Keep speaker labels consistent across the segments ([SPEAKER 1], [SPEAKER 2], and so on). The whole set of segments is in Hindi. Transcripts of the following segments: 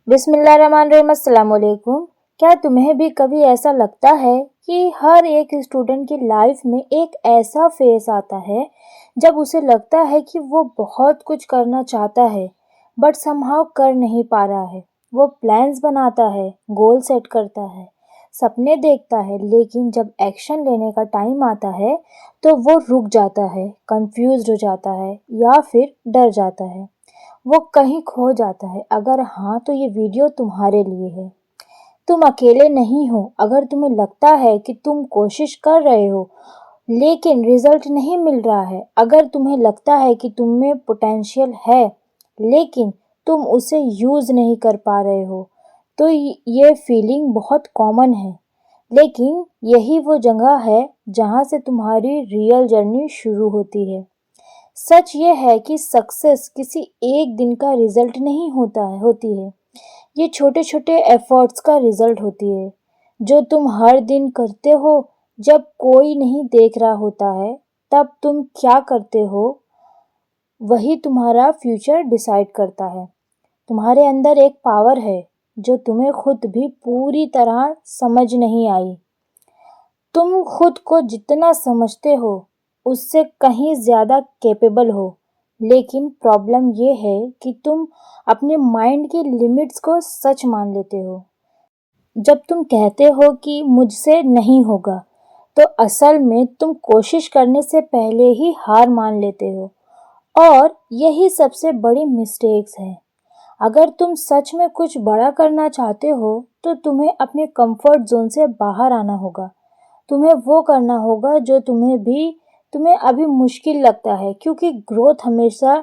[SPEAKER 1] बिस्मिल्लाहिर्रहमानिर्रहीम, अस्सलाम वालेकुम। क्या तुम्हें भी कभी ऐसा लगता है कि हर एक स्टूडेंट की लाइफ में एक ऐसा फेस आता है जब उसे लगता है कि वो बहुत कुछ करना चाहता है बट समहाउ कर नहीं पा रहा है। वो प्लान्स बनाता है, गोल सेट करता है, सपने देखता है, लेकिन जब एक्शन लेने का टाइम आता है तो वो रुक जाता है, कंफ्यूज्ड हो जाता है या फिर डर जाता है, वो कहीं खो जाता है। अगर हाँ, तो ये वीडियो तुम्हारे लिए है। तुम अकेले नहीं हो। अगर तुम्हें लगता है कि तुम कोशिश कर रहे हो लेकिन रिजल्ट नहीं मिल रहा है, अगर तुम्हें लगता है कि तुम में पोटेंशियल है लेकिन तुम उसे यूज़ नहीं कर पा रहे हो, तो ये फीलिंग बहुत कॉमन है। लेकिन यही वो जगह है जहाँ से तुम्हारी रियल जर्नी शुरू होती है। सच ये है कि सक्सेस किसी एक दिन का रिजल्ट नहीं होती है। ये छोटे छोटे एफर्ट्स का रिजल्ट होती है जो तुम हर दिन करते हो। जब कोई नहीं देख रहा होता है तब तुम क्या करते हो, वही तुम्हारा फ्यूचर डिसाइड करता है। तुम्हारे अंदर एक पावर है जो तुम्हें खुद भी पूरी तरह समझ नहीं आई। तुम खुद को जितना समझते हो उससे कहीं ज़्यादा कैपेबल हो, लेकिन प्रॉब्लम ये है कि तुम अपने माइंड की लिमिट्स को सच मान लेते हो। जब तुम कहते हो कि मुझसे नहीं होगा, तो असल में तुम कोशिश करने से पहले ही हार मान लेते हो, और यही सबसे बड़ी मिस्टेक्स है। अगर तुम सच में कुछ बड़ा करना चाहते हो तो तुम्हें अपने कंफर्ट जोन से बाहर आना होगा। तुम्हें वो करना होगा जो तुम्हें अभी मुश्किल लगता है, क्योंकि ग्रोथ हमेशा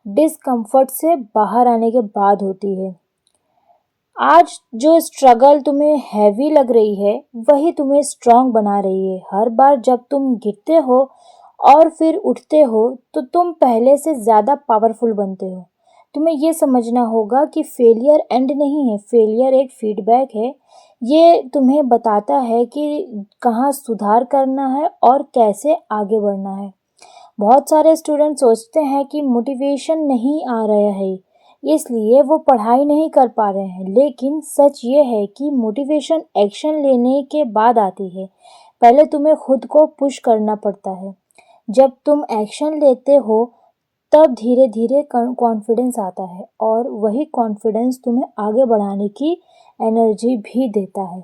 [SPEAKER 1] डिस्कम्फर्ट से बाहर आने के बाद होती है। आज जो स्ट्रगल तुम्हें हैवी लग रही है वही तुम्हें स्ट्रांग बना रही है। हर बार जब तुम गिरते हो और फिर उठते हो तो तुम पहले से ज़्यादा पावरफुल बनते हो। तुम्हें ये समझना होगा कि फेलियर एंड नहीं है, फेलियर एक फीडबैक है। ये तुम्हें बताता है कि कहाँ सुधार करना है और कैसे आगे बढ़ना है। बहुत सारे स्टूडेंट सोचते हैं कि मोटिवेशन नहीं आ रहा है इसलिए वो पढ़ाई नहीं कर पा रहे हैं, लेकिन सच ये है कि मोटिवेशन एक्शन लेने के बाद आती है। पहले तुम्हें खुद को पुश करना पड़ता है। जब तुम एक्शन लेते हो तब धीरे धीरे कॉन्फिडेंस आता है, और वही कॉन्फिडेंस तुम्हें आगे बढ़ाने की एनर्जी भी देता है।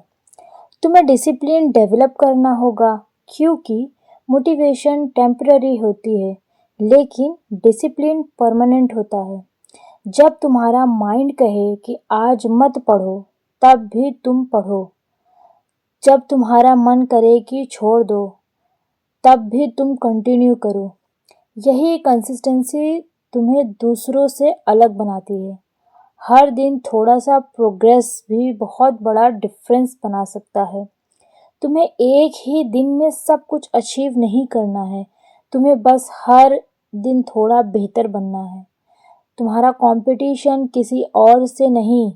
[SPEAKER 1] तुम्हें डिसिप्लिन डेवलप करना होगा, क्योंकि मोटिवेशन टेम्पररी होती है लेकिन डिसिप्लिन परमानेंट होता है। जब तुम्हारा माइंड कहे कि आज मत पढ़ो, तब भी तुम पढ़ो। जब तुम्हारा मन करे कि छोड़ दो, तब भी तुम कंटिन्यू करो। यही कंसिस्टेंसी तुम्हें दूसरों से अलग बनाती है। हर दिन थोड़ा सा प्रोग्रेस भी बहुत बड़ा डिफरेंस बना सकता है। तुम्हें एक ही दिन में सब कुछ अचीव नहीं करना है, तुम्हें बस हर दिन थोड़ा बेहतर बनना है। तुम्हारा कंपटीशन किसी और से नहीं,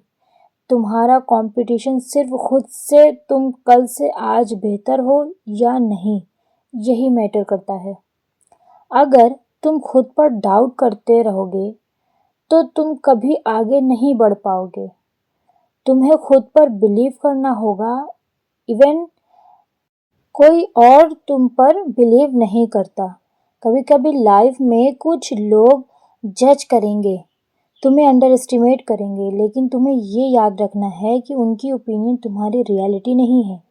[SPEAKER 1] तुम्हारा कंपटीशन सिर्फ खुद से। तुम कल से आज बेहतर हो या नहीं, यही मैटर करता है। अगर तुम खुद पर डाउट करते रहोगे तो तुम कभी आगे नहीं बढ़ पाओगे। तुम्हें खुद पर बिलीव करना होगा, इवन कोई और तुम पर बिलीव नहीं करता। कभी कभी लाइफ में कुछ लोग जज करेंगे, तुम्हें अंडर एस्टिमेट करेंगे, लेकिन तुम्हें ये याद रखना है कि उनकी ओपिनियन तुम्हारी रियलिटी नहीं है।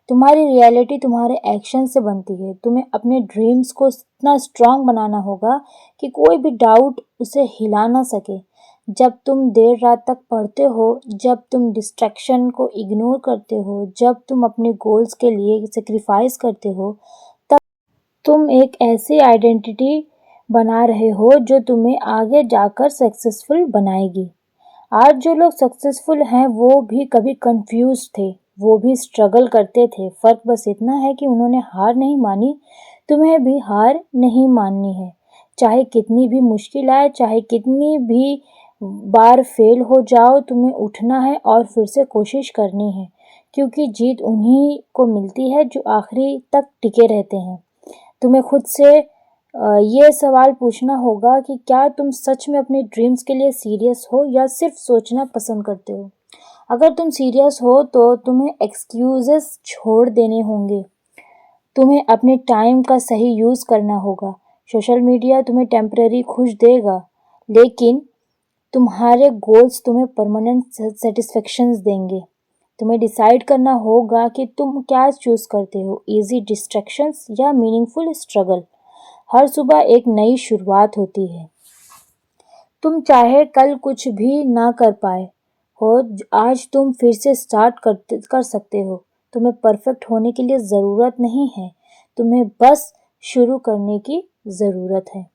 [SPEAKER 1] तुम्हारी रियलिटी तुम्हारे एक्शन से बनती है। तुम्हें अपने ड्रीम्स को इतना स्ट्रांग बनाना होगा कि कोई भी डाउट उसे हिला ना सके। जब तुम देर रात तक पढ़ते हो, जब तुम डिस्ट्रैक्शन को इग्नोर करते हो, जब तुम अपने गोल्स के लिए सेक्रीफाइस करते हो, तब तुम एक ऐसी आइडेंटिटी बना रहे हो जो तुम्हें आगे जाकर सक्सेसफुल बनाएगी। आज जो लोग सक्सेसफुल हैं वो भी कभी कंफ्यूज थे, वो भी स्ट्रगल करते थे। फ़र्क बस इतना है कि उन्होंने हार नहीं मानी। तुम्हें भी हार नहीं माननी है। चाहे कितनी भी मुश्किल आए, चाहे कितनी भी बार फेल हो जाओ, तुम्हें उठना है और फिर से कोशिश करनी है, क्योंकि जीत उन्हीं को मिलती है जो आखिरी तक टिके रहते हैं। तुम्हें खुद से ये सवाल पूछना होगा कि क्या तुम सच में अपने ड्रीम्स के लिए सीरियस हो या सिर्फ सोचना पसंद करते हो। अगर तुम सीरियस हो तो तुम्हें एक्सक्यूज़ेस छोड़ देने होंगे। तुम्हें अपने टाइम का सही यूज़ करना होगा। सोशल मीडिया तुम्हें टेम्परेरी खुश देगा, लेकिन तुम्हारे गोल्स तुम्हें परमानेंट सेटिस्फेक्शंस देंगे। तुम्हें डिसाइड करना होगा कि तुम क्या चूज़ करते हो, इजी डिस्ट्रैक्शंस या मीनिंगफुल स्ट्रगल। हर सुबह एक नई शुरुआत होती है। तुम चाहे कल कुछ भी ना कर पाए हो, आज तुम फिर से स्टार्ट कर सकते हो। तुम्हें परफेक्ट होने के लिए ज़रूरत नहीं है, तुम्हें बस शुरू करने की ज़रूरत है।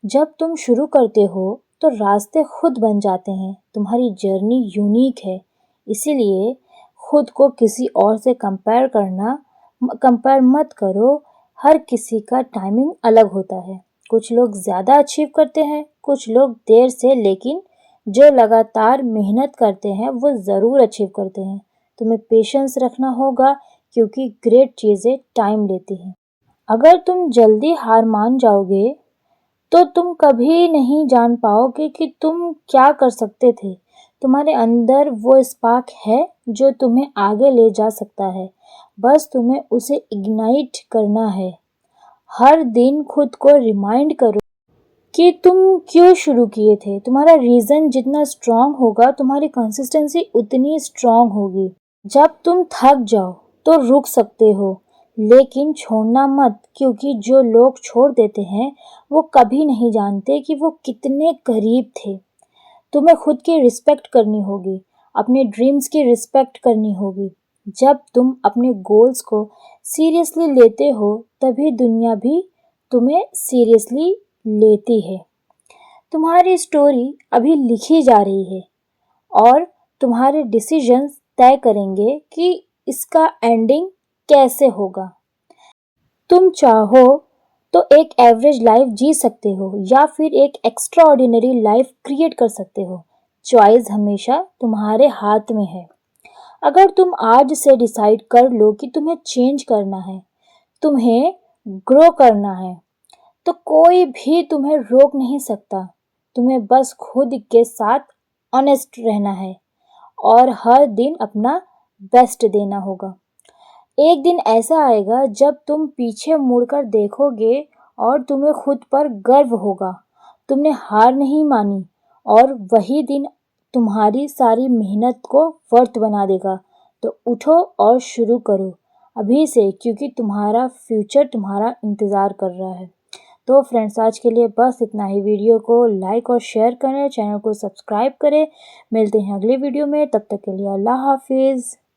[SPEAKER 1] जब तुम शुरू करते हो तो रास्ते खुद बन जाते हैं। तुम्हारी जर्नी यूनिक है, इसीलिए खुद को किसी और से कंपेयर मत करो। हर किसी का टाइमिंग अलग होता है। कुछ लोग ज़्यादा अचीव करते हैं, कुछ लोग देर से, लेकिन जो लगातार मेहनत करते हैं वो ज़रूर अचीव करते हैं। तुम्हें पेशेंस रखना होगा, क्योंकि ग्रेट चीज़ें टाइम लेती हैं। अगर तुम जल्दी हार मान जाओगे तो तुम कभी नहीं जान पाओगे कि तुम क्या कर सकते थे। तुम्हारे अंदर वो स्पार्क है जो तुम्हें आगे ले जा सकता है, बस तुम्हें उसे इग्नाइट करना है। हर दिन खुद को रिमाइंड करो कि तुम क्यों शुरू किए थे। तुम्हारा रीज़न जितना स्ट्रांग होगा, तुम्हारी कंसिस्टेंसी उतनी स्ट्रांग होगी। जब तुम थक जाओ तो रुक सकते हो, लेकिन छोड़ना मत, क्योंकि जो लोग छोड़ देते हैं वो कभी नहीं जानते कि वो कितने करीब थे। तुम्हें खुद की रिस्पेक्ट करनी होगी, अपने ड्रीम्स की रिस्पेक्ट करनी होगी। जब तुम अपने गोल्स को सीरियसली लेते हो, तभी दुनिया भी तुम्हें सीरियसली लेती है। तुम्हारी स्टोरी अभी लिखी जा रही है, और तुम्हारे डिसीजंस तय करेंगे कि इसका एंडिंग कैसे होगा। तुम चाहो तो एक एवरेज लाइफ जी सकते हो, या फिर एक एक्स्ट्रा ऑर्डिनरी लाइफ क्रिएट कर सकते हो। चॉइस हमेशा तुम्हारे हाथ में है। अगर तुम आज से डिसाइड कर लो कि तुम्हें चेंज करना है, तुम्हें ग्रो करना है, तो कोई भी तुम्हें रोक नहीं सकता। तुम्हें बस खुद के साथ ऑनेस्ट रहना है और हर दिन अपना बेस्ट देना होगा। एक दिन ऐसा आएगा जब तुम पीछे मुड़कर देखोगे और तुम्हें खुद पर गर्व होगा। तुमने हार नहीं मानी, और वही दिन तुम्हारी सारी मेहनत को वर्थ बना देगा। तो उठो और शुरू करो अभी से, क्योंकि तुम्हारा फ्यूचर तुम्हारा इंतज़ार कर रहा है। तो फ्रेंड्स, आज के लिए बस इतना ही। वीडियो को लाइक और शेयर करें, चैनल को सब्सक्राइब करें। मिलते हैं अगले वीडियो में, तब तक के लिए अल्लाह हाफिज़।